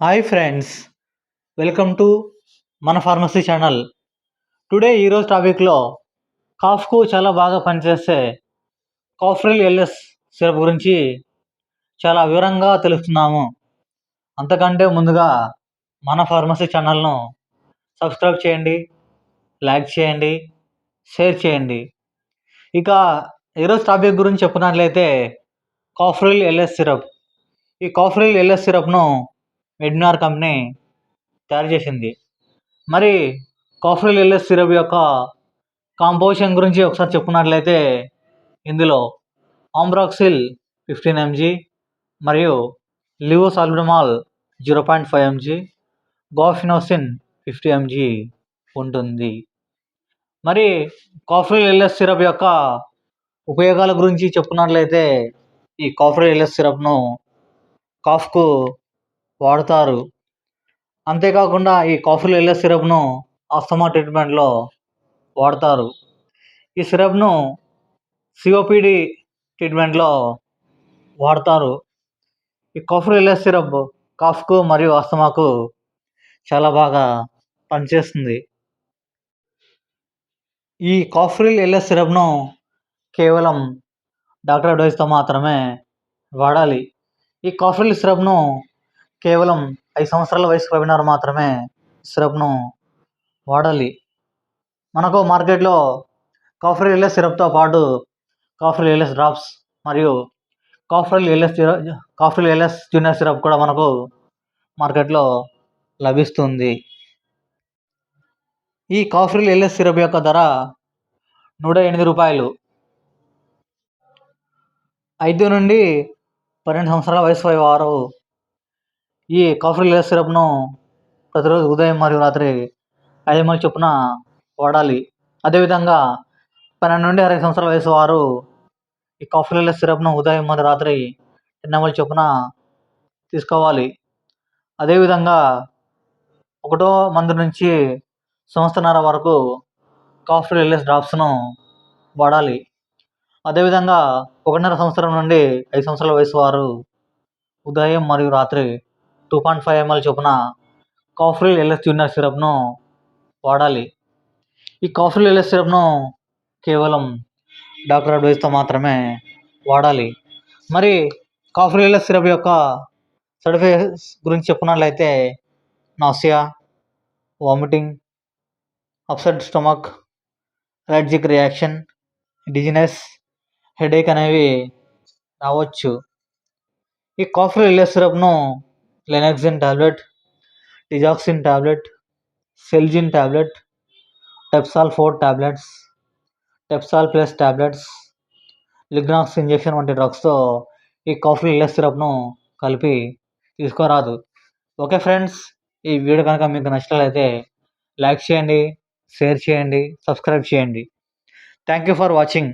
Hi friends, welcome to మన pharmacy channel. ఈరోజు టాపిక్లో కాఫ్కు చాలా బాగా పనిచేసే కాఫ్రిల్ ఎల్ఎస్ సిరప్ గురించి చాలా వివరంగా తెలుస్తున్నాము. అంతకంటే ముందుగా మన ఫార్మసీ ఛానల్ను సబ్స్క్రైబ్ చేయండి, లైక్ చేయండి, షేర్ చేయండి. ఇక ఈరోజు టాపిక్ గురించి చెప్పుకున్నట్లయితే కాఫ్రిల్ ఎల్ఎస్ సిరప్. ఈ కాఫ్రిల్ ఎల్ఎస్ సిరప్ను మెడ్నార్ కంపెనీ తయారు చేసింది. మరి కాఫ్రిల్ ఎల్ఎస్ సిరప్ యొక్క కాంపోజిషన్ గురించి ఒకసారి చెప్పుకున్నట్లయితే ఇందులో ఆంబ్రాక్సిల్ 15 mg మరియు లివోసాల్బిటమాల్ 0.5 mg, గాఫినోసిన్ 50 mg ఉంటుంది. మరి కాఫ్రిల్ ఎల్ఎస్ సిరప్ యొక్క ఉపయోగాల గురించి చెప్పుకున్నట్లయితే ఈ కాఫ్రిల్ ఎల్ఎస్ సిరప్ను కాఫ్కు వాడతారు. అంతేకాకుండా ఈ కాఫ్రిల్ ఎల్ఎస్ సిరప్ను ఆస్తమా ట్రీట్మెంట్లో వాడతారు. ఈ సిరప్ను సిఓపిడి ట్రీట్మెంట్లో వాడతారు. ఈ కాఫ్రిల్ ఎల్ఎస్ సిరప్ కాఫ్కు మరియు ఆస్తమాకు చాలా బాగా పనిచేస్తుంది. ఈ కాఫ్రిల్ ఎల్ఎస్ సిరప్ను కేవలం డాక్టర్ అడ్వైస్తో మాత్రమే వాడాలి. ఈ కాఫ్రిల్ సిరప్ను కేవలం 5 సంవత్సరాల వయసు పైన వారు మాత్రమే సిరప్ను వాడాలి. మనకు మార్కెట్లో కాఫ్రిల్ ఎల్ఎస్ సిరప్తో పాటు కాఫ్రిల్ ఎల్ఎస్ డ్రాప్స్ మరియు కాఫ్రిల్ ఎల్ఎస్ జూనియర్ సిరప్ కూడా మనకు మార్కెట్లో లభిస్తుంది. ఈ కాఫ్రిల్ ఎల్ఎస్ సిరప్ యొక్క ధర 108 రూపాయలు. 5 నుండి 12 సంవత్సరాల వయసు వారు ఈ కాఫ్రిల్ ఎల్ఎస్ సిరప్ను ప్రతిరోజు ఉదయం మరియు రాత్రి 5 ml చొప్పున వాడాలి. అదేవిధంగా 12 నుండి 60 సంవత్సరాల వయసు వారు ఈ కాఫ్రిల్ ఎల్ఎస్ సిరప్ను ఉదయం మరియు రాత్రి 10 ml చొప్పున తీసుకోవాలి. అదేవిధంగా 1వ మంత్ నుంచి సంవత్సరన్నర వరకు కాఫ్రిల్ ఎల్ఎస్ డ్రాప్స్ను వాడాలి. అదేవిధంగా 1.5 సంవత్సరం నుండి 5 సంవత్సరాల వయసు వారు ఉదయం మరియు రాత్రి 2.5 ml చొప్పున కాఫ్రిల్ ఎల్ఎస్ జూనియర్ సిరప్ను వాడాలి. ఈ కాఫ్రిల్ ఎల్ఎస్ సిరప్ను కేవలం డాక్టర్ అడ్వైస్తో మాత్రమే వాడాలి. మరి కాఫ్రిల్ ఎల్ఎస్ సిరప్ యొక్క సైడ్ ఎఫెక్ట్స్ గురించి చెప్పుకున్నట్లయితే nausea, vomiting, upset stomach, allergic reaction, dizziness, headache అనేవి రావచ్చు. ఈ కాఫ్రిల్ ఎల్ఎస్ సిరప్ను Lanoxin tablet, digoxin tablet, Celgin tablet, Tepsal 4 tablets, Tepsal plus tablets, Lignox injection వంటి డ్రగ్స్తో ఈ కాఫ్రిల్ ఎల్ఎస్ సిరప్ను కలిపి తీసుకోరాదు. ఓకే ఫ్రెండ్స్, ఈ వీడియో కనుక మీకు నచ్చినట్లయితే లైక్ చేయండి, షేర్ చేయండి, సబ్స్క్రైబ్ చేయండి. Thank you for watching.